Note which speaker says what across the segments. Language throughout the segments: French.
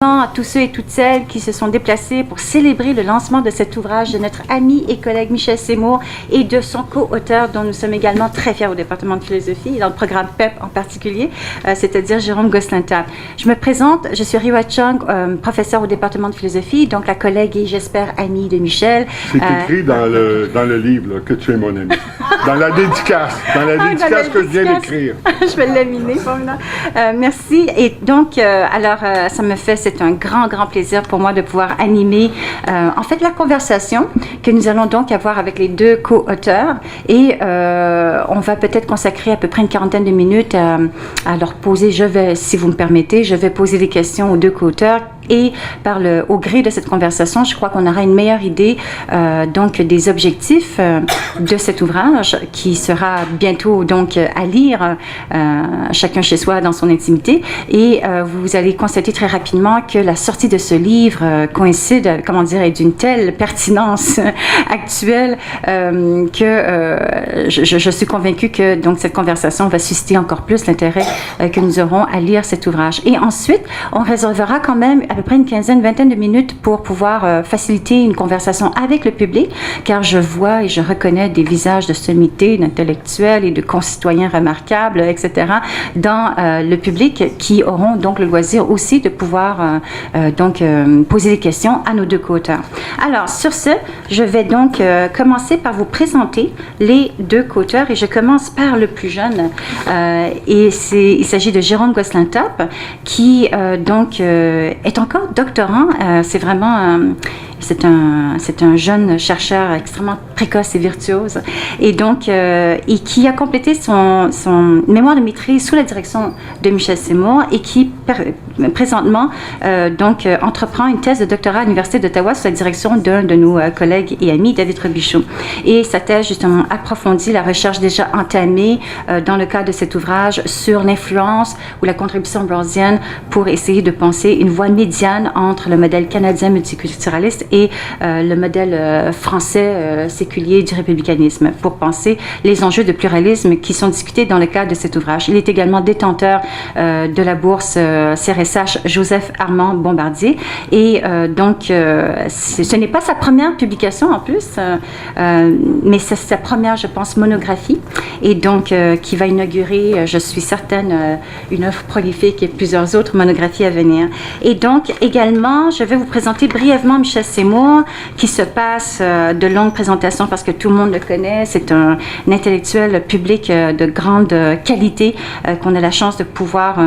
Speaker 1: À tous ceux et toutes celles qui se sont déplacés pour célébrer le lancement de cet ouvrage de notre ami et collègue Michel Seymour et de son co-auteur dont nous sommes également très fiers au département de philosophie et dans le programme PEP en particulier, c'est-à-dire Jérôme Gosselin-Table. Je me présente, je suis Riwa Chung, professeure au département de philosophie, donc la collègue et j'espère amie de Michel.
Speaker 2: C'est écrit dans le livre là, que tu es mon ami. Dans la dédicace, que je viens d'écrire.
Speaker 1: Je vais le laminer, merci. Et donc, alors, ça me fait, c'est un grand plaisir pour moi de pouvoir animer, en fait, la conversation que nous allons donc avoir avec les deux co-auteurs. Et on va peut-être consacrer à peu près une quarantaine de minutes à leur poser, si vous me permettez, je vais poser des questions aux deux co-auteurs. Et au gré de cette conversation, je crois qu'on aura une meilleure idée donc des objectifs de cet ouvrage qui sera bientôt donc à lire chacun chez soi dans son intimité. Et vous allez constater très rapidement que la sortie de ce livre coïncide, comment dire, d'une telle pertinence actuelle que je suis convaincue que donc cette conversation va susciter encore plus l'intérêt que nous aurons à lire cet ouvrage. Et ensuite, on réservera quand même à peu près une vingtaine de minutes pour pouvoir faciliter une conversation avec le public, car je vois et je reconnais des visages de sommité, d'intellectuels et de concitoyens remarquables, etc., dans le public qui auront donc le loisir aussi de pouvoir poser des questions à nos deux co-auteurs. Alors, sur ce, je vais donc commencer par vous présenter les deux co-auteurs et je commence par le plus jeune. Il s'agit de Jérôme Gosselin-Table qui est encore doctorant. C'est vraiment c'est un jeune chercheur extrêmement précoce et virtuose et donc et qui a complété son mémoire de maîtrise sous la direction de Michel Seymour et qui présentement entreprend une thèse de doctorat à l'Université d'Ottawa sous la direction d'un de nos collègues et amis, David Robichaud. Et sa thèse justement approfondit la recherche déjà entamée dans le cadre de cet ouvrage sur l'influence ou la contribution ambrosienne pour essayer de penser une voie médiane entre le modèle canadien multiculturaliste et le modèle français séculier du républicanisme pour penser les enjeux de pluralisme qui sont discutés dans le cadre de cet ouvrage. Il est également détenteur de la bourse CRSH Joseph Armand Bombardier et ce n'est pas sa première publication en plus, mais c'est sa première, je pense, monographie et donc qui va inaugurer, je suis certaine, une œuvre prolifique et plusieurs autres monographies à venir. Et donc également, je vais vous présenter brièvement Michel Seymour, qui se passe de longues présentations parce que tout le monde le connaît. C'est un intellectuel public de grande qualité qu'on a la chance de pouvoir,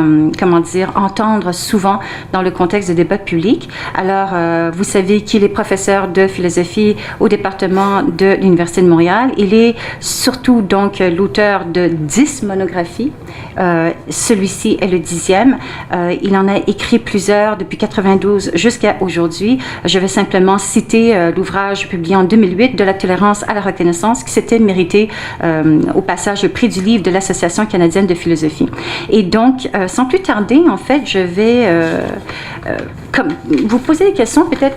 Speaker 1: entendre souvent dans le contexte de débats publics. Alors, vous savez qu'il est professeur de philosophie au département de l'Université de Montréal. Il est surtout donc l'auteur de 10 monographies. Celui-ci est le 10e. Il en a écrit plusieurs depuis 92 jusqu'à aujourd'hui. Je vais simplement citer l'ouvrage publié en 2008 de la tolérance à la reconnaissance qui s'était mérité au passage le prix du livre de l'Association canadienne de philosophie. Et donc, sans plus tarder, en fait, je vais vous poser des questions peut-être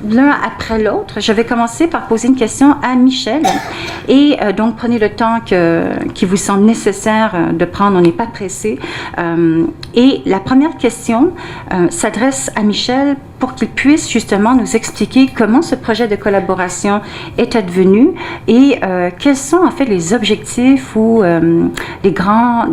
Speaker 1: l'un après l'autre. Je vais commencer par poser une question à Michel. Et donc, prenez le temps qui vous semble nécessaire de prendre. On n'est pas pressé. Et la première question s'adresse à Michel pour qu'il puisse justement nous expliquer comment ce projet de collaboration est advenu et quels sont en fait les objectifs ou les grands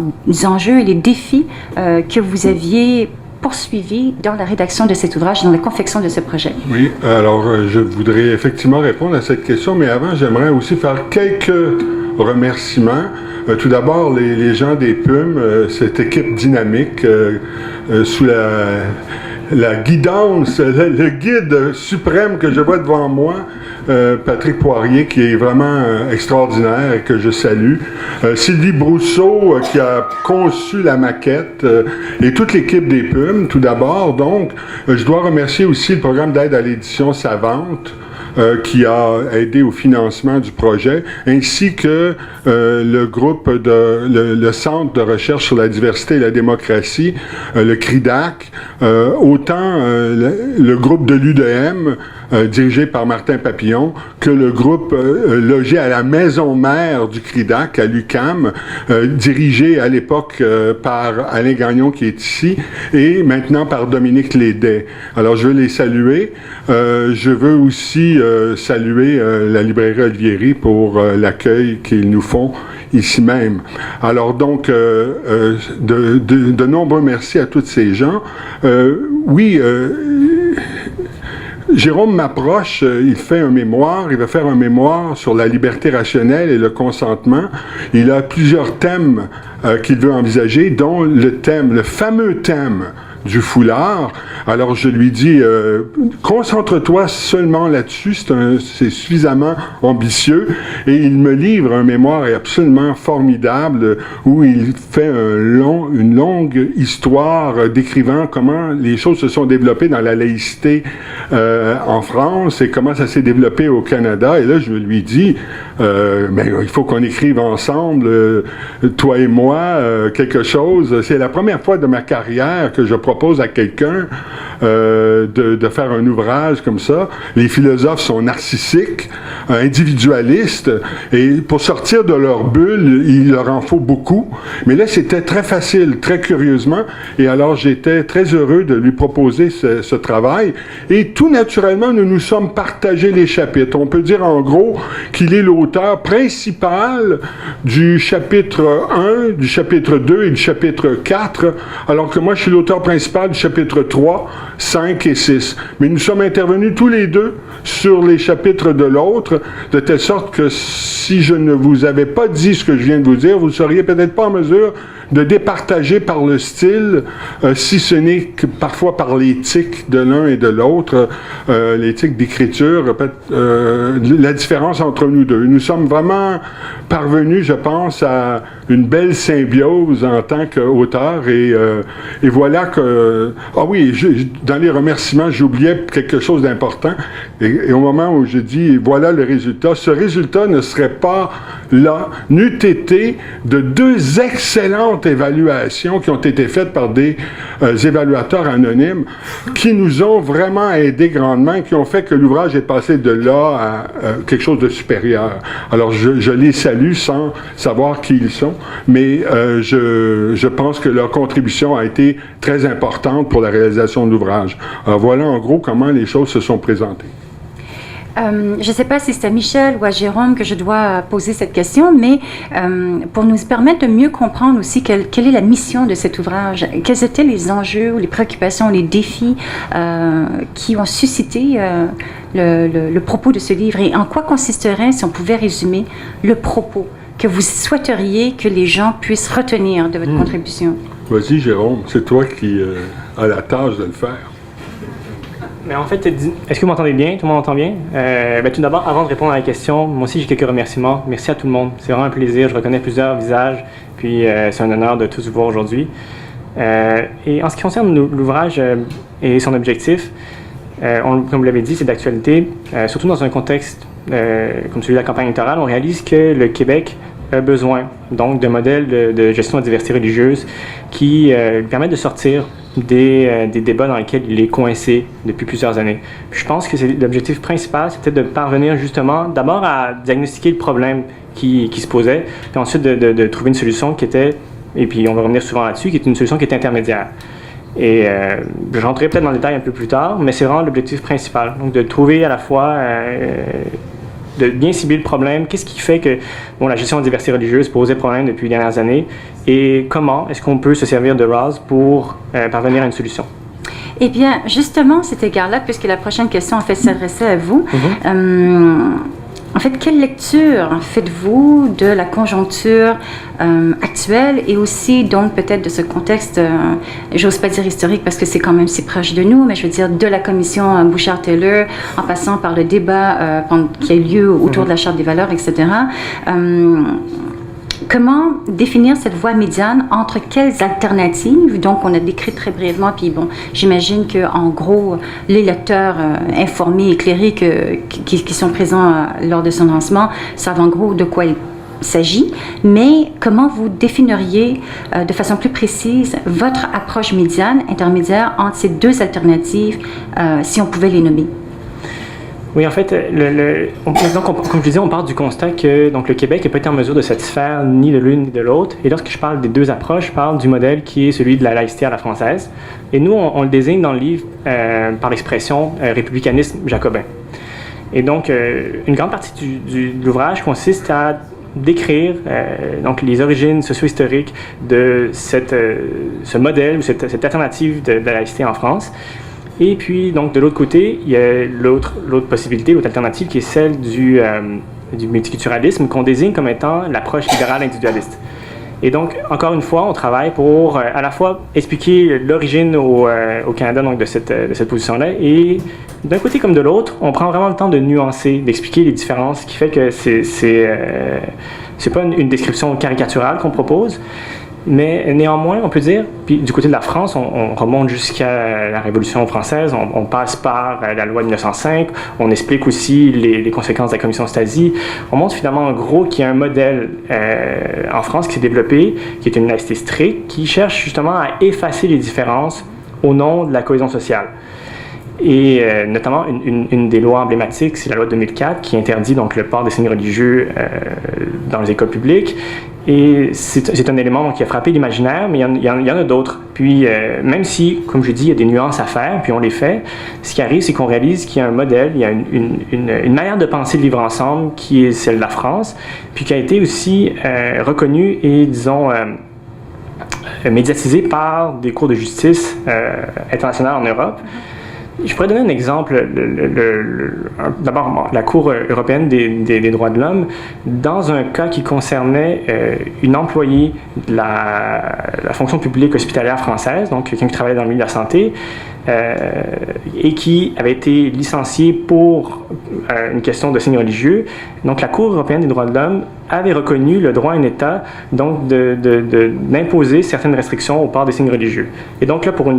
Speaker 1: enjeux et les défis que vous aviez poursuivi dans la rédaction de cet ouvrage, dans la confection de ce projet.
Speaker 2: Oui, alors je voudrais effectivement répondre à cette question, mais avant, j'aimerais aussi faire quelques remerciements. Tout d'abord, les gens des PUM, cette équipe dynamique sous la guidance, le guide suprême que je vois devant moi, Patrick Poirier, qui est vraiment extraordinaire et que je salue. Sylvie Brousseau, qui a conçu la maquette, et toute l'équipe des PUM, tout d'abord. Donc, je dois remercier aussi le programme d'aide à l'édition savante, qui a aidé au financement du projet, ainsi que le groupe le Centre de recherche sur la diversité et la démocratie, le CRIDAC, autant le groupe de l'UDM, dirigé par Martin Papillon, que le groupe logé à la maison mère du CRIDAC, à l'UQAM, dirigé à l'époque par Alain Gagnon, qui est ici, et maintenant par Dominique Lédet. Alors, je veux les saluer. Je veux aussi saluer la librairie Olivieri pour l'accueil qu'ils nous font ici même. Alors, donc, de nombreux merci à tous ces gens. Oui, Jérôme m'approche, il fait un mémoire, il va faire un mémoire sur la liberté rationnelle et le consentement. Il a plusieurs thèmes qu'il veut envisager, dont le fameux thème du foulard. Alors je lui dis, concentre-toi seulement là-dessus, c'est suffisamment ambitieux, et il me livre un mémoire absolument formidable où il fait une longue histoire décrivant comment les choses se sont développées dans la laïcité en France et comment ça s'est développé au Canada. Et là je lui dis, il faut qu'on écrive ensemble, toi et moi, quelque chose. C'est la première fois de ma carrière que je propose à quelqu'un de faire un ouvrage comme ça. Les philosophes sont narcissiques, individualistes, et pour sortir de leur bulle, il leur en faut beaucoup. Mais là, c'était très facile, très curieusement, et alors j'étais très heureux de lui proposer ce travail. Et tout naturellement, nous nous sommes partagés les chapitres. On peut dire en gros qu'il est l'auteur principal du chapitre 1, du chapitre 2 et du chapitre 4, alors que moi, je suis l'auteur principal du chapitre 3, 5 et 6. Mais nous sommes intervenus tous les deux sur les chapitres de l'autre, de telle sorte que si je ne vous avais pas dit ce que je viens de vous dire, vous ne seriez peut-être pas en mesure de départager par le style, si ce n'est que parfois par l'éthique de l'un et de l'autre, l'éthique d'écriture, la différence entre nous deux. Nous sommes vraiment parvenus, je pense, à une belle symbiose en tant qu'auteur, et voilà que... Ah oui, dans les remerciements, j'oubliais quelque chose d'important, et au moment où je dis, voilà le résultat, ce résultat ne serait pas là, n'eût été de deux excellentes évaluations qui ont été faites par des évaluateurs anonymes qui nous ont vraiment aidés grandement et qui ont fait que l'ouvrage est passé de là à quelque chose de supérieur. Alors, je les salue sans savoir qui ils sont, mais je pense que leur contribution a été très importante pour la réalisation de l'ouvrage. Alors, voilà en gros comment les choses se sont présentées.
Speaker 1: Je ne sais pas si c'est à Michel ou à Jérôme que je dois poser cette question, mais pour nous permettre de mieux comprendre aussi quelle est la mission de cet ouvrage, quels étaient les enjeux, les préoccupations, les défis qui ont suscité le propos de ce livre, et en quoi consisterait, si on pouvait résumer, le propos que vous souhaiteriez que les gens puissent retenir de votre contribution.
Speaker 2: Vas-y, Jérôme, c'est toi qui as la tâche de le faire.
Speaker 3: Mais en fait, est-ce que vous m'entendez bien? Tout le monde m'entend bien? Tout d'abord, avant de répondre à la question, moi aussi j'ai quelques remerciements. Merci à tout le monde. C'est vraiment un plaisir. Je reconnais plusieurs visages. Puis c'est un honneur de tous vous voir aujourd'hui. Et en ce qui concerne l'ouvrage et son objectif, comme vous l'avez dit, c'est d'actualité. Surtout dans un contexte comme celui de la campagne électorale, on réalise que le Québec a besoin donc de modèles de gestion de la diversité religieuse qui permettent de sortir des débats dans lesquels il est coincé depuis plusieurs années. Puis je pense que l'objectif principal, c'était de parvenir justement d'abord à diagnostiquer le problème qui se posait, puis ensuite de trouver une solution qui était, et puis on va revenir souvent là-dessus, qui est une solution qui est intermédiaire. Et je rentrerai peut-être dans le détail un peu plus tard, mais c'est vraiment l'objectif principal. Donc de trouver à la fois, de bien cibler le problème, qu'est-ce qui fait que la gestion de la diversité religieuse posait problème depuis les dernières années, et comment est-ce qu'on peut se servir de RAS pour parvenir à une solution.
Speaker 1: Eh bien, justement, à cet égard-là, puisque la prochaine question, en fait, s'adressait à vous, en fait, quelle lecture faites-vous de la conjoncture actuelle et aussi, donc, peut-être de ce contexte, j'ose pas dire historique parce que c'est quand même si proche de nous, mais je veux dire de la commission Bouchard-Taylor, en passant par le débat qui a eu lieu autour de la Charte des valeurs, etc. comment définir cette voie médiane entre quelles alternatives? Donc, on a décrit très brièvement, puis bon, j'imagine qu'en gros, les lecteurs informés, éclairés qui sont présents lors de son lancement savent en gros de quoi il s'agit, mais comment vous définiriez de façon plus précise votre approche médiane, intermédiaire entre ces deux alternatives, si on pouvait les nommer?
Speaker 3: Oui, en fait, comme je disais, on part du constat que donc, le Québec n'a pas été en mesure de satisfaire ni de l'une ni de l'autre. Et lorsque je parle des deux approches, je parle du modèle qui est celui de la laïcité à la française. Et nous, on le désigne dans le livre par l'expression républicanisme jacobin. Et donc, une grande partie de l'ouvrage consiste à décrire donc les origines socio-historiques de ce modèle ou cette alternative de la laïcité en France. Et puis, donc, de l'autre côté, il y a l'autre possibilité, l'autre alternative, qui est celle du multiculturalisme, qu'on désigne comme étant l'approche libérale individualiste. Et donc, encore une fois, on travaille pour à la fois expliquer l'origine au Canada donc, de cette position-là, et d'un côté comme de l'autre, on prend vraiment le temps de nuancer, d'expliquer les différences, ce qui fait que c'est pas une description caricaturale qu'on propose, mais néanmoins, on peut dire, puis du côté de la France, on remonte jusqu'à la Révolution française, on passe par la loi de 1905, on explique aussi les conséquences de la commission Stasi. On montre finalement en gros qu'il y a un modèle en France qui s'est développé, qui est une laïcité stricte, qui cherche justement à effacer les différences au nom de la cohésion sociale. Et notamment, une des lois emblématiques, c'est la loi de 2004 qui interdit donc, le port des signes religieux dans les écoles publiques. Et c'est un élément donc, qui a frappé l'imaginaire, mais il y en a d'autres. Puis, même si, comme je dis, il y a des nuances à faire, puis on les fait, ce qui arrive, c'est qu'on réalise qu'il y a un modèle, il y a une manière de penser le vivre ensemble qui est celle de la France, puis qui a été aussi reconnue et, disons, médiatisée par des cours de justice internationales en Europe. Je pourrais donner un exemple. D'abord, la Cour européenne des droits de l'homme, dans un cas qui concernait une employée de la fonction publique hospitalière française, donc quelqu'un qui travaillait dans le milieu de la santé, et qui avait été licenciée pour une question de signes religieux. Donc, la Cour européenne des droits de l'homme avait reconnu le droit à un État donc d'imposer certaines restrictions au port des signes religieux. Et donc là, pour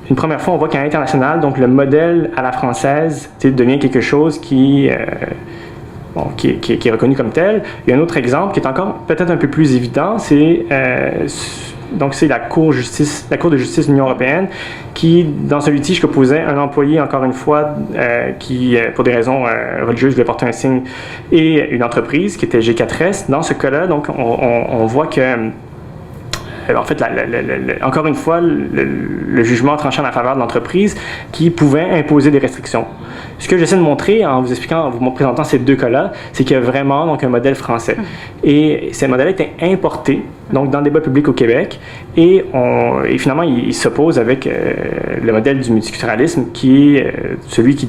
Speaker 3: une première fois, on voit qu'à l'international, donc le modèle à la française devient quelque chose qui est reconnu comme tel. Il y a un autre exemple qui est encore peut-être un peu plus évident, c'est la Cour de justice de l'Union européenne qui, dans un litige qu'opposait un employé, encore une fois, qui, pour des raisons religieuses, voulait porter un signe, et une entreprise qui était G4S. Dans ce cas-là, donc, on voit que en fait, encore une fois, le jugement tranchant en faveur de l'entreprise qui pouvait imposer des restrictions. Ce que j'essaie de montrer en vous présentant ces deux cas-là, c'est qu'il y a vraiment donc, un modèle français. Et ce modèle était importé donc, dans le débat public au Québec et finalement, il s'oppose avec le modèle du multiculturalisme qui est celui qui...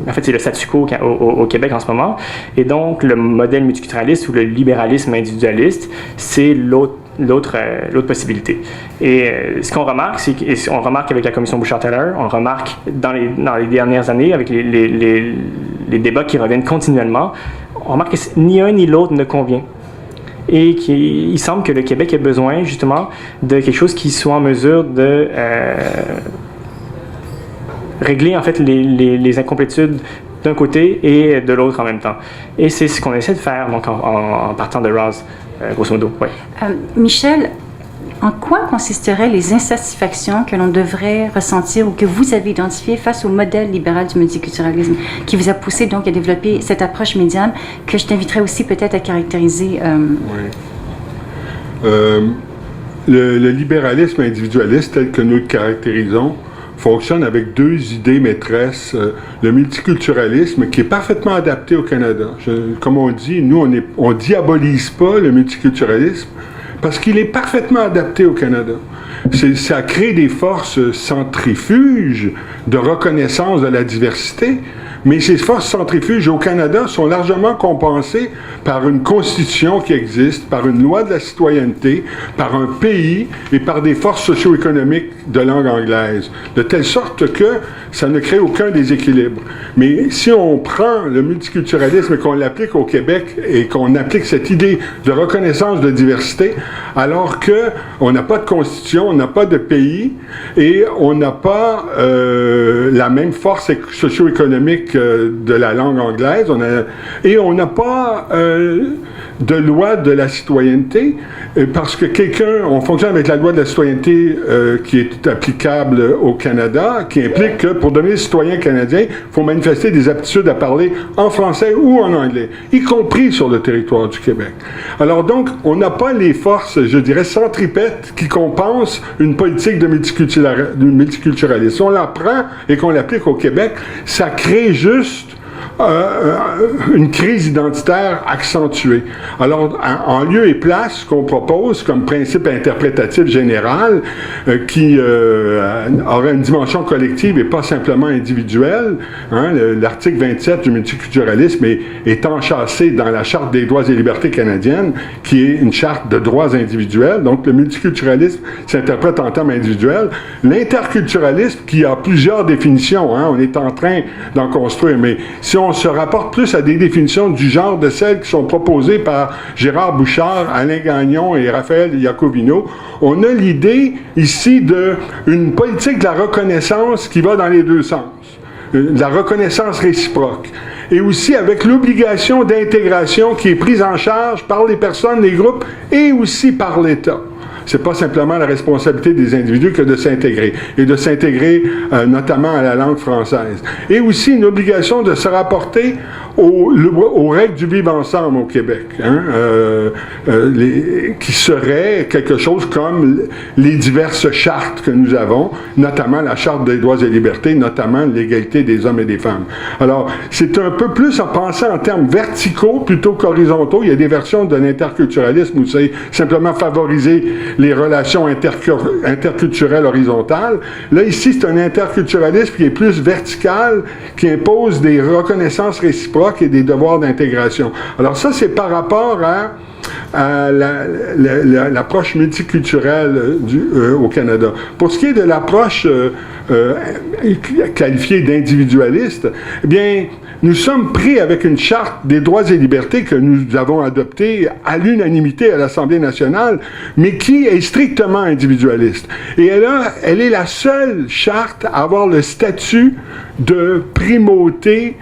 Speaker 3: En fait, c'est le statu quo au Québec en ce moment. Et donc, le modèle multiculturaliste ou le libéralisme individualiste, c'est l'autre possibilité. Et ce qu'on remarque, on remarque avec la commission Bouchard-Taylor, on le remarque dans les dernières années avec les débats qui reviennent continuellement, on remarque que ni un ni l'autre ne convient. Et il semble que le Québec ait besoin justement de quelque chose qui soit en mesure de régler en fait les incomplétudes d'un côté et de l'autre en même temps. Et c'est ce qu'on essaie de faire donc en partant de Rawls, grosso modo. Ouais.
Speaker 1: Michel, en quoi consisteraient les insatisfactions que l'on devrait ressentir ou que vous avez identifiées face au modèle libéral du multiculturalisme qui vous a poussé donc à développer cette approche médiane que je t'inviterais aussi peut-être à caractériser?
Speaker 2: Oui. Le libéralisme individualiste tel que nous le caractérisons fonctionne avec deux idées maîtresses. Le multiculturalisme qui est parfaitement adapté au Canada. Comme on dit, nous, on diabolise pas le multiculturalisme parce qu'il est parfaitement adapté au Canada. Ça crée des forces centrifuges de reconnaissance de la diversité, Mais ces forces centrifuges au Canada sont largement compensées par une constitution qui existe, par une loi de la citoyenneté, par un pays et par des forces socio-économiques de langue anglaise, de telle sorte que ça ne crée aucun déséquilibre. Mais si on prend le multiculturalisme et qu'on l'applique au Québec et qu'on applique cette idée de reconnaissance de diversité, alors qu'on n'a pas de constitution, on n'a pas de pays et on n'a pas la même force socio-économique de la langue anglaise, et on n'a pas de loi de la citoyenneté, parce que on fonctionne avec la loi de la citoyenneté qui est applicable au Canada, qui implique que pour devenir citoyen canadien, il faut manifester des aptitudes à parler en français ou en anglais, y compris sur le territoire du Québec. Alors donc, on n'a pas les forces, je dirais, centripètes qui compensent une politique de multiculturalisme. Si on la prend et qu'on l'applique au Québec, ça crée juste une crise identitaire accentuée. Alors, en lieu et place, ce qu'on propose comme principe interprétatif général, qui aurait une dimension collective et pas simplement individuelle, hein, l'article 27 du multiculturalisme est enchâssé dans la Charte des droits et libertés canadiennes, qui est une charte de droits individuels. Donc, le multiculturalisme s'interprète en termes individuels. L'interculturalisme, qui a plusieurs définitions, hein, on est en train d'en construire, mais si on se rapporte plus à des définitions du genre de celles qui sont proposées par Gérard Bouchard, Alain Gagnon et Raphaël Iacovino, on a l'idée ici d'une politique de la reconnaissance qui va dans les deux sens, de la reconnaissance réciproque, et aussi avec l'obligation d'intégration qui est prise en charge par les personnes, les groupes, et aussi par l'État. C'est pas simplement la responsabilité des individus que de s'intégrer, et de s'intégrer notamment à la langue française. Et aussi une obligation de se rapporter aux règles du vivre ensemble au Québec, hein, qui seraient quelque chose comme les diverses chartes que nous avons, notamment la Charte des droits et libertés, notamment l'égalité des hommes et des femmes. Alors, c'est un peu plus à penser en termes verticaux plutôt qu'horizontaux. Il y a des versions de l'interculturalisme où c'est simplement favoriser les relations interculturelles horizontales. Là, ici, c'est un interculturalisme qui est plus vertical, qui impose des reconnaissances réciproques et des devoirs d'intégration. Alors ça, c'est par rapport à l'approche multiculturelle au Canada. Pour ce qui est de l'approche qualifiée d'individualiste, eh bien, nous sommes pris avec une charte des droits et libertés que nous avons adoptée à l'unanimité à l'Assemblée nationale, mais qui est strictement individualiste. Et elle est la seule charte à avoir le statut de primauté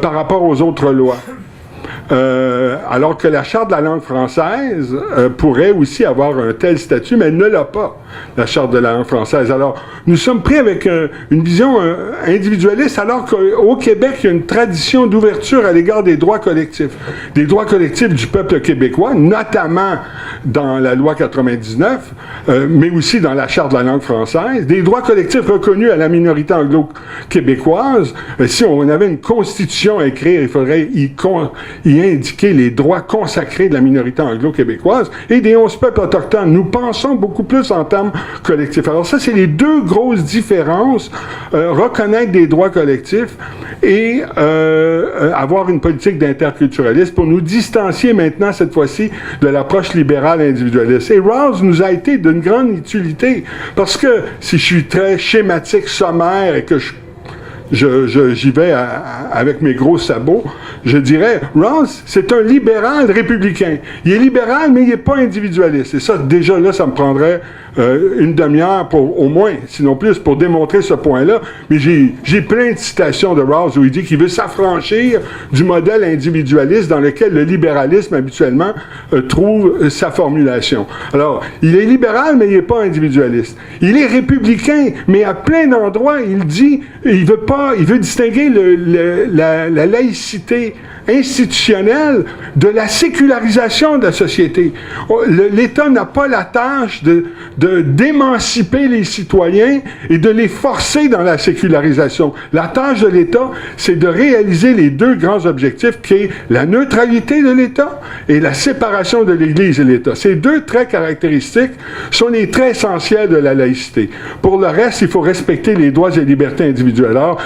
Speaker 2: par rapport aux autres lois. Alors que la Charte de la langue française pourrait aussi avoir un tel statut, mais elle ne l'a pas, la Charte de la langue française. Alors, nous sommes pris avec une vision individualiste, alors qu'au Québec, il y a une tradition d'ouverture à l'égard des droits collectifs. Des droits collectifs du peuple québécois, notamment dans la loi 99, mais aussi dans la Charte de la langue française. Des droits collectifs reconnus à la minorité anglo-québécoise. Si on avait une constitution à écrire, il faudrait y indiquer les droits consacrés de la minorité anglo-québécoise et des 11 peuples autochtones. Nous pensons beaucoup plus en termes collectifs. Alors ça, c'est les deux grosses différences. Reconnaître des droits collectifs et avoir une politique d'interculturalisme pour nous distancier maintenant, cette fois-ci, de l'approche libérale individualiste. Et Rawls nous a été d'une grande utilité parce que, si je suis très schématique, sommaire et que j'y vais avec mes gros sabots, je dirais, Rawls, c'est un libéral républicain. Il est libéral, mais il n'est pas individualiste. Et ça, déjà là, ça me prendrait une demi-heure, au moins, sinon plus, pour démontrer ce point-là. Mais j'ai plein de citations de Rawls où il dit qu'il veut s'affranchir du modèle individualiste dans lequel le libéralisme, habituellement, trouve sa formulation. Alors, il est libéral, mais il n'est pas individualiste. Il est républicain, mais à plein d'endroits, il dit, il veut distinguer la laïcité institutionnelle de la sécularisation de la société. L'État n'a pas la tâche d'émanciper les citoyens et de les forcer dans la sécularisation. La tâche de l'État, c'est de réaliser les deux grands objectifs qui est la neutralité de l'État et la séparation de l'Église et l'État. Ces deux traits caractéristiques sont les traits essentiels de la laïcité. Pour le reste, il faut respecter les droits et libertés individuelles. Alors,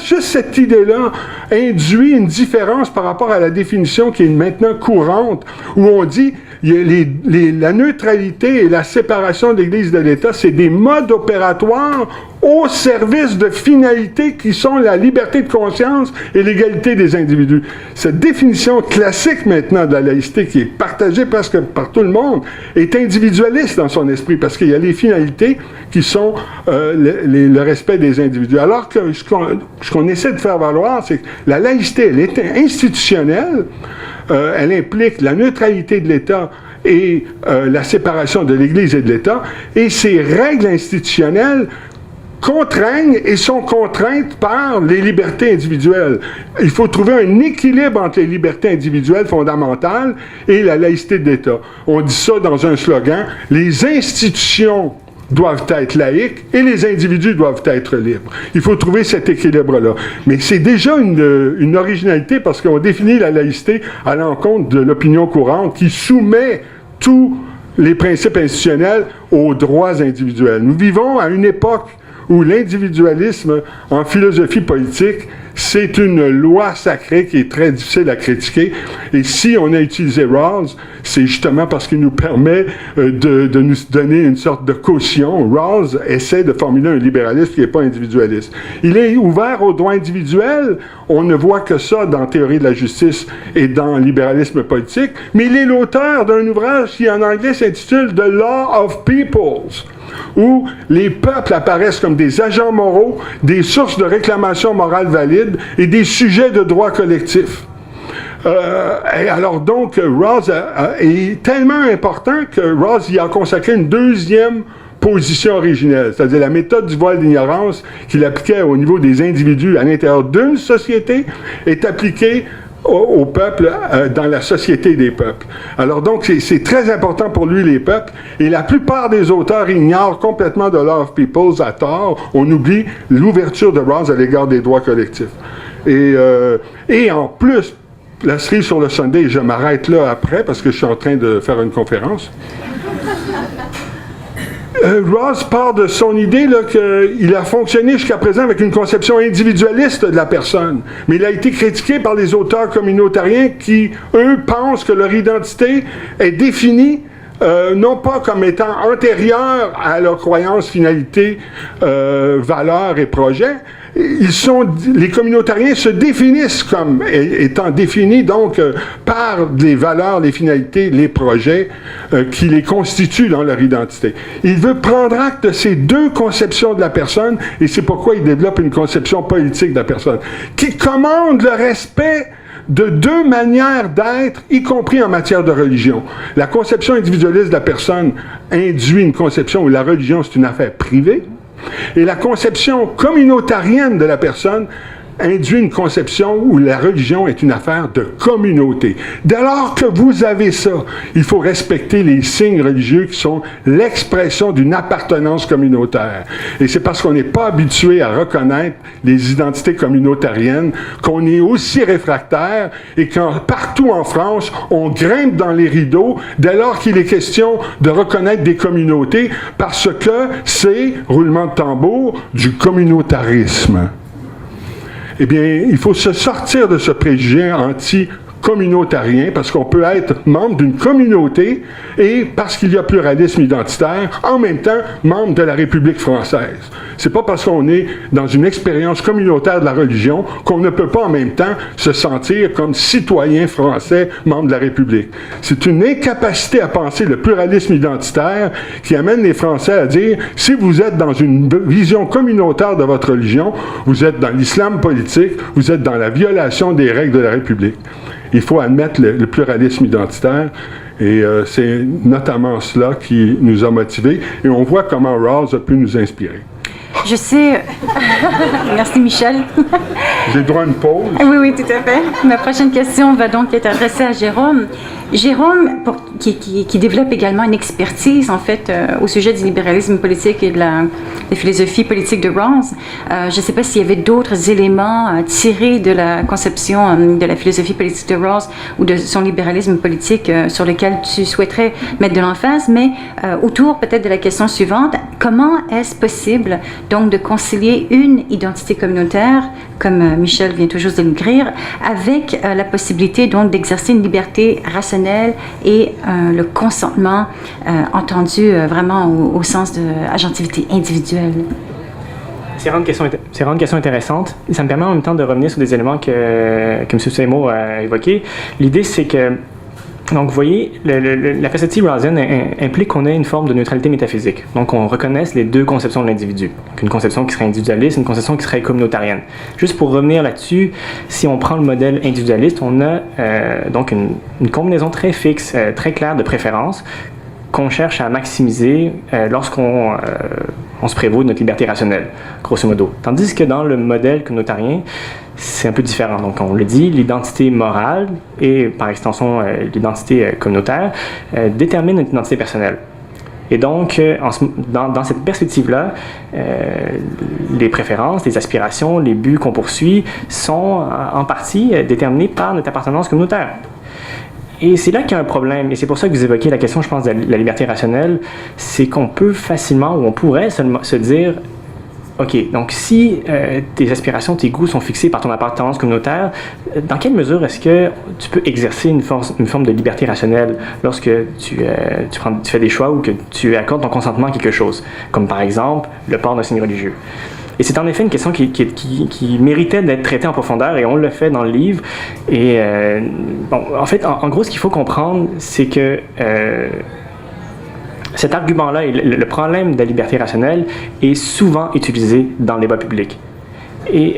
Speaker 2: juste cette idée-là induit une différence par rapport à la définition qui est maintenant courante, où on dit la neutralité et la séparation de l'Église de l'État, c'est des modes opératoires au service de finalités qui sont la liberté de conscience et l'égalité des individus. Cette définition classique maintenant de la laïcité, qui est partagée presque par tout le monde, est individualiste dans son esprit, parce qu'il y a les finalités qui sont le respect des individus. Alors que ce qu'on essaie de faire valoir, c'est que la laïcité, elle est institutionnelle, elle implique la neutralité de l'État et la séparation de l'Église et de l'État, et ces règles institutionnelles contraignent et sont contraintes par les libertés individuelles. Il faut trouver un équilibre entre les libertés individuelles fondamentales et la laïcité de l'État. On dit ça dans un slogan, les institutions doivent être laïques et les individus doivent être libres. Il faut trouver cet équilibre-là. Mais c'est déjà une originalité parce qu'on définit la laïcité à l'encontre de l'opinion courante qui soumet tous les principes institutionnels aux droits individuels. Nous vivons à une époque où l'individualisme en philosophie politique, c'est une loi sacrée qui est très difficile à critiquer. Et si on a utilisé Rawls, c'est justement parce qu'il nous permet de nous donner une sorte de caution. Rawls essaie de formuler un libéralisme qui n'est pas individualiste. Il est ouvert aux droits individuels. On ne voit que ça dans Théorie de la justice et dans Libéralisme politique. Mais il est l'auteur d'un ouvrage qui, en anglais, s'intitule « The Law of Peoples », où les peuples apparaissent comme des agents moraux, des sources de réclamation morale valide et des sujets de droit collectif. Et alors donc, Rawls est tellement important que Rawls y a consacré une deuxième position originelle, c'est-à-dire la méthode du voile d'ignorance qu'il appliquait au niveau des individus à l'intérieur d'une société est appliquée au peuple dans la société des peuples. Alors donc, c'est très important pour lui, les peuples, et la plupart des auteurs ignorent complètement The Law of Peoples à tort. On oublie l'ouverture de Rawls à l'égard des droits collectifs. Et en plus, la série sur le Sunday, je m'arrête là après parce que je suis en train de faire une conférence. Rawls part de son idée qu'il a fonctionné jusqu'à présent avec une conception individualiste de la personne. Mais il a été critiqué par les auteurs communautariens qui, eux, pensent que leur identité est définie non pas comme étant antérieure à leur croyance, finalité, valeur et projet. Les communautariens se définissent comme étant définis donc par les valeurs, les finalités, les projets qui les constituent dans leur identité. Il veut prendre acte de ces deux conceptions de la personne et c'est pourquoi il développe une conception politique de la personne qui commande le respect de deux manières d'être, y compris en matière de religion. La conception individualiste de la personne induit une conception où la religion c'est une affaire privée. Et la conception communautarienne de la personne induit une conception où la religion est une affaire de communauté. Dès lors que vous avez ça, il faut respecter les signes religieux qui sont l'expression d'une appartenance communautaire. Et c'est parce qu'on n'est pas habitué à reconnaître les identités communautariennes qu'on est aussi réfractaire et quand partout en France, on grimpe dans les rideaux dès lors qu'il est question de reconnaître des communautés parce que c'est, roulement de tambour, du communautarisme. Eh bien, il faut se sortir de ce préjugé anti-communautarien parce qu'on peut être membre d'une communauté et parce qu'il y a pluralisme identitaire, en même temps, membre de la République française. C'est pas parce qu'on est dans une expérience communautaire de la religion qu'on ne peut pas en même temps se sentir comme citoyen français, membre de la République. C'est une incapacité à penser le pluralisme identitaire qui amène les Français à dire, si vous êtes dans une vision communautaire de votre religion, vous êtes dans l'islam politique, vous êtes dans la violation des règles de la République. Il faut admettre le pluralisme identitaire. Et c'est notamment cela qui nous a motivés. Et on voit comment Rawls a pu nous inspirer.
Speaker 1: Je sais. Merci, Michel.
Speaker 2: J'ai le droit à une pause.
Speaker 1: Oui, tout à fait. Ma prochaine question va donc être adressée à Jérôme. Jérôme, qui développe également une expertise, en fait, au sujet du libéralisme politique et de la philosophie politique de Rawls. Je ne sais pas s'il y avait d'autres éléments tirés de la conception de la philosophie politique de Rawls ou de son libéralisme politique sur lequel tu souhaiterais mettre de l'emphase, mais autour peut-être de la question suivante, comment est-ce possible donc de concilier une identité communautaire, comme Michel vient tout juste de l'écrire, avec la possibilité donc d'exercer une liberté rationnelle et le consentement entendu vraiment au sens de agentivité individuelle?
Speaker 3: C'est vraiment une question intéressante. Ça me permet en même temps de revenir sur des éléments que M. Seymour a évoqués. L'idée, c'est que, donc, vous voyez, la perspective rawlsienne implique qu'on ait une forme de neutralité métaphysique. Donc, on reconnaisse les deux conceptions de l'individu. Donc, une conception qui serait individualiste, une conception qui serait communautarienne. Juste pour revenir là-dessus, si on prend le modèle individualiste, on a donc une combinaison très fixe, très claire de préférences qu'on cherche à maximiser lorsqu'on se prévaut de notre liberté rationnelle, grosso modo. Tandis que dans le modèle communautarien, c'est un peu différent. Donc, on le dit, l'identité morale et, par extension, l'identité communautaire détermine notre identité personnelle. Et donc, dans cette perspective-là, les préférences, les aspirations, les buts qu'on poursuit sont en partie déterminés par notre appartenance communautaire. Et c'est là qu'il y a un problème, et c'est pour ça que vous évoquez la question, je pense, de la liberté rationnelle, c'est qu'on peut facilement, ou on pourrait se dire, OK, donc si tes aspirations, tes goûts sont fixés par ton appartenance communautaire, dans quelle mesure est-ce que tu peux exercer une forme de liberté rationnelle lorsque tu fais des choix ou que tu accordes ton consentement à quelque chose, comme par exemple le port d'un signe religieux? Et c'est en effet une question qui méritait d'être traitée en profondeur, et on le fait dans le livre. Et bon, en fait, en gros, ce qu'il faut comprendre, c'est que cet argument-là, le problème de la liberté rationnelle, est souvent utilisé dans le débat public. Et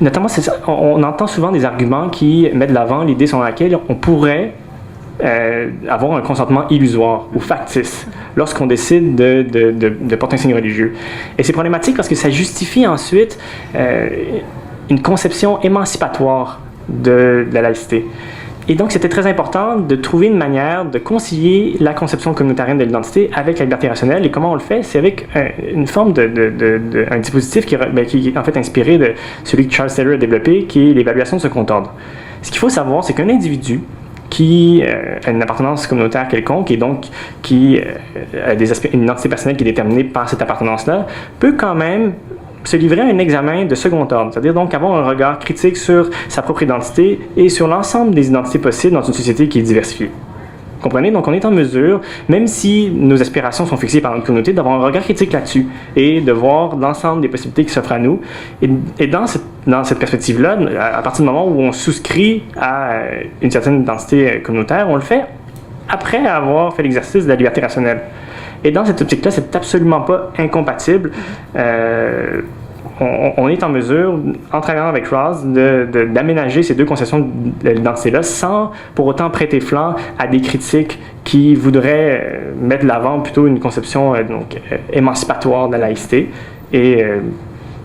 Speaker 3: notamment, on entend souvent des arguments qui mettent de l'avant l'idée selon laquelle on pourrait avoir un consentement illusoire ou factice lorsqu'on décide de porter un signe religieux. Et c'est problématique parce que ça justifie ensuite une conception émancipatoire de la laïcité. Et donc, c'était très important de trouver une manière de concilier la conception communautarienne de l'identité avec la liberté rationnelle. Et comment on le fait? C'est avec une forme un dispositif qui est en fait inspiré de celui que Charles Taylor a développé, qui est l'évaluation de second ordre. Ce qu'il faut savoir, c'est qu'un individu qui a une appartenance communautaire quelconque et donc qui a une identité personnelle qui est déterminée par cette appartenance-là, peut quand même se livrer à un examen de second ordre, c'est-à-dire donc avoir un regard critique sur sa propre identité et sur l'ensemble des identités possibles dans une société qui est diversifiée. Vous comprenez? Donc on est en mesure, même si nos aspirations sont fixées par notre communauté, d'avoir un regard critique là-dessus et de voir l'ensemble des possibilités qui s'offrent à nous. Et dans cette perspective-là, à partir du moment où on souscrit à une certaine identité communautaire, on le fait après avoir fait l'exercice de la liberté rationnelle. Et dans cette optique-là, c'est absolument pas incompatible. On est en mesure, en travaillant avec Rawls, d'aménager ces deux conceptions de l'identité-là sans pour autant prêter flanc à des critiques qui voudraient mettre de l'avant plutôt une conception émancipatoire de la laïcité. Et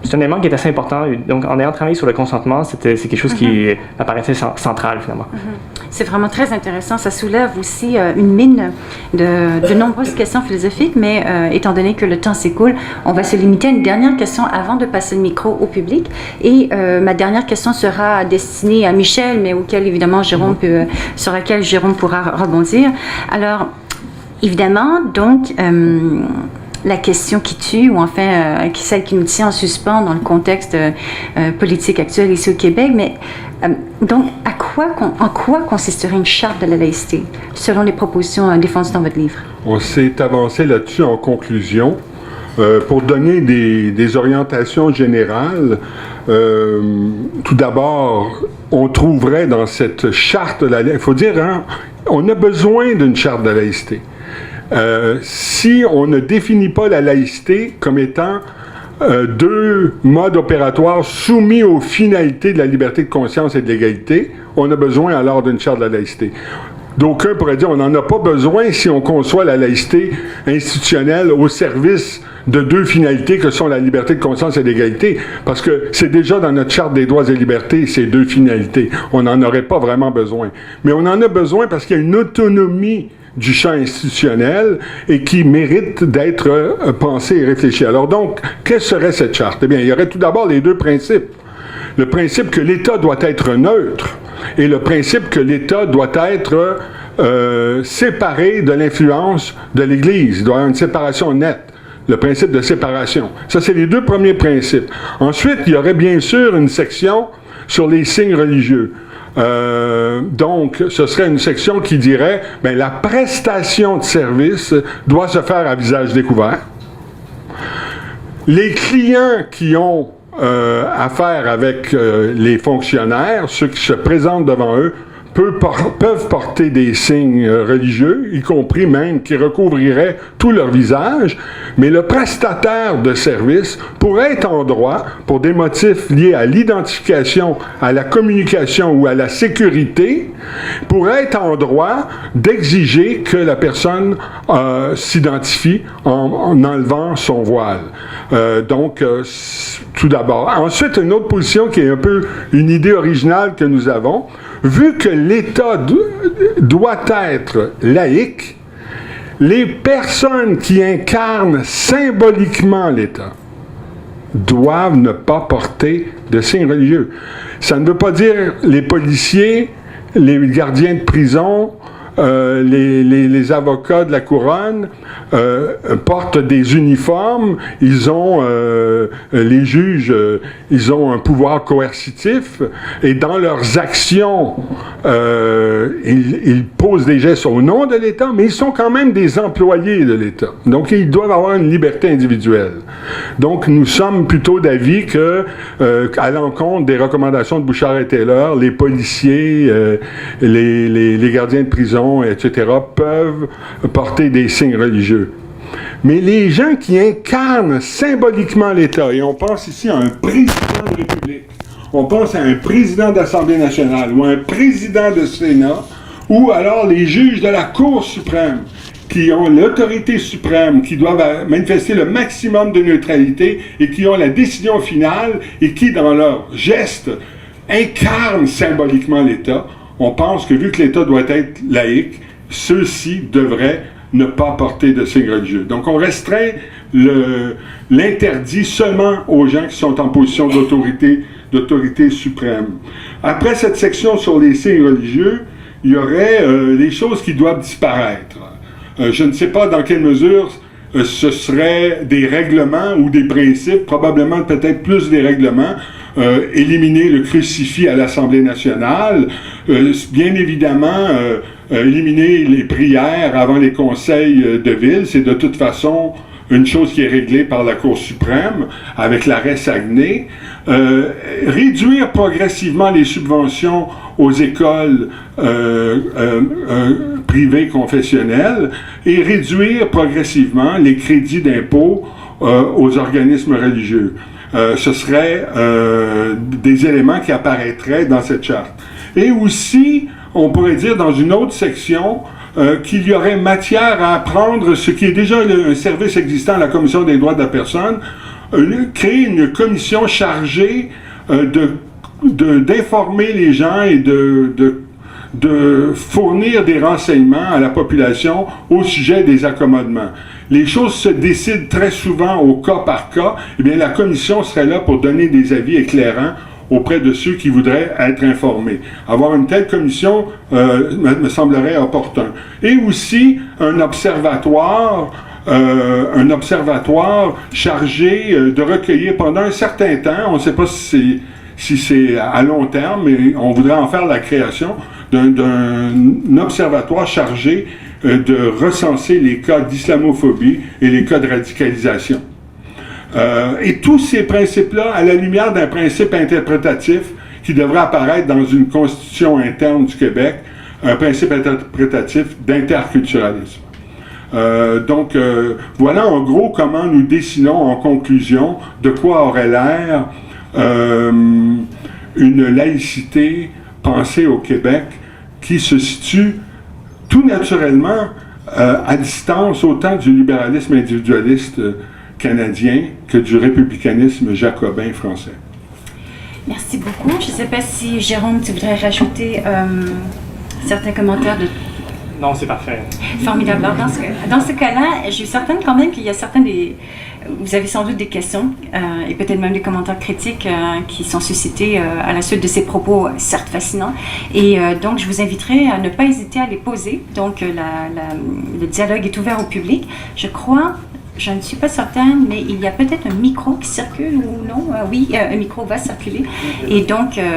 Speaker 3: c'est un élément qui est assez important. Donc, en ayant travaillé sur le consentement, c'est quelque chose qui apparaissait central, finalement.
Speaker 1: C'est vraiment très intéressant. Ça soulève aussi une mine de nombreuses questions philosophiques, mais étant donné que le temps s'écoule, on va se limiter à une dernière question avant de passer le micro au public. Et ma dernière question sera destinée à Michel, mais évidemment, sur laquelle Jérôme pourra rebondir. Alors, évidemment, donc, la question qui tue, ou enfin celle qui nous tient en suspens dans le contexte politique actuel ici au Québec, mais donc en quoi consisterait une charte de la laïcité, selon les propositions défendues dans votre livre? On
Speaker 2: s'est avancé là-dessus en conclusion. Pour donner des orientations générales, tout d'abord, on trouverait dans cette charte de la laïcité, il faut dire, on a besoin d'une charte de laïcité. Si on ne définit pas la laïcité comme étant deux modes opératoires soumis aux finalités de la liberté de conscience et de l'égalité, on a besoin alors d'une charte de la laïcité. d'aucuns pourraient dire on n'en a pas besoin si on conçoit la laïcité institutionnelle au service de deux finalités que sont la liberté de conscience et l'égalité, parce que c'est déjà dans notre charte des droits et libertés ces deux finalités. On n'en aurait pas vraiment besoin. Mais on en a besoin parce qu'il y a une autonomie du champ institutionnel et qui mérite d'être pensée et réfléchie. Alors donc, quelle serait cette charte? Eh bien, il y aurait tout d'abord les deux principes. Le principe que l'État doit être neutre et le principe que l'État doit être séparé de l'influence de l'Église. Il doit y avoir une séparation nette. Le principe de séparation. Ça, c'est les deux premiers principes. Ensuite, il y aurait bien sûr une section sur les signes religieux. Donc, ce serait une section qui dirait, bien, la prestation de service doit se faire à visage découvert. Les clients qui ont affaire avec les fonctionnaires, ceux qui se présentent devant eux, peuvent porter des signes religieux, y compris même qui recouvriraient tout leur visage, mais le prestataire de service pourrait être en droit, pour des motifs liés à l'identification, à la communication ou à la sécurité, pourrait être en droit d'exiger que la personne s'identifie en enlevant son voile. Tout d'abord. Ensuite, une autre position qui est un peu une idée originale que nous avons, vu que l'État doit être laïque, les personnes qui incarnent symboliquement l'État doivent ne pas porter de signes religieux. Ça ne veut pas dire les policiers, les gardiens de prison, les avocats de la couronne portent des uniformes, ils ont les juges, ils ont un pouvoir coercitif et dans leurs actions ils posent des gestes au nom de l'État, mais ils sont quand même des employés de l'État. Donc ils doivent avoir une liberté individuelle. Donc nous sommes plutôt d'avis que à l'encontre des recommandations de Bouchard et Taylor, les policiers, les gardiens de prison, etc., peuvent porter des signes religieux. Mais les gens qui incarnent symboliquement l'État, et on pense ici à un président de République, on pense à un président d'Assemblée nationale, ou un président de Sénat, ou alors les juges de la Cour suprême, qui ont l'autorité suprême, qui doivent manifester le maximum de neutralité, et qui ont la décision finale, et qui, dans leurs gestes, incarnent symboliquement l'État. On pense que vu que l'État doit être laïque, ceux-ci devraient ne pas porter de signes religieux. Donc on restreint l'interdit seulement aux gens qui sont en position d'autorité suprême. Après cette section sur les signes religieux, il y aurait les choses qui doivent disparaître. Je ne sais pas dans quelle mesure ce seraient des règlements ou des principes, probablement peut-être plus des règlements, éliminer le crucifix à l'Assemblée nationale, bien évidemment éliminer les prières avant les conseils de ville, c'est de toute façon une chose qui est réglée par la Cour suprême avec l'arrêt Saguenay, réduire progressivement les subventions aux écoles privées confessionnelles et réduire progressivement les crédits d'impôt aux organismes religieux. Ce seraient des éléments qui apparaîtraient dans cette charte. Et aussi, on pourrait dire dans une autre section qu'il y aurait matière à apprendre ce qui est déjà un service existant à la Commission des droits de la personne, créer une commission chargée d'informer les gens et de fournir des renseignements à la population au sujet des accommodements. Les choses se décident très souvent au cas par cas. Eh bien, la commission serait là pour donner des avis éclairants auprès de ceux qui voudraient être informés. Avoir une telle commission me semblerait opportun. Et aussi un observatoire chargé de recueillir pendant un certain temps, on ne sait pas si c'est à long terme, mais on voudrait en faire la création d'un observatoire chargé de recenser les cas d'islamophobie et les cas de radicalisation. Et tous ces principes-là, à la lumière d'un principe interprétatif qui devrait apparaître dans une constitution interne du Québec, un principe interprétatif d'interculturalisme. Voilà en gros comment nous dessinons en conclusion de quoi aurait l'air une laïcité pensée au Québec qui se situe tout naturellement à distance autant du libéralisme individualiste canadien que du républicanisme jacobin français.
Speaker 1: Merci beaucoup. Je ne sais pas si, Jérôme, tu voudrais rajouter certains commentaires de...
Speaker 3: Non, c'est parfait.
Speaker 1: Formidable. Alors, dans ce cas-là, je suis certaine quand même qu'il y a certains des... Vous avez sans doute des questions et peut-être même des commentaires critiques qui sont suscités à la suite de ces propos, certes fascinants. Et donc, je vous inviterai à ne pas hésiter à les poser. Donc, le dialogue est ouvert au public. Je crois... Je ne suis pas certaine, mais il y a peut-être un micro qui circule ou non? Oui, un micro va circuler. Et donc,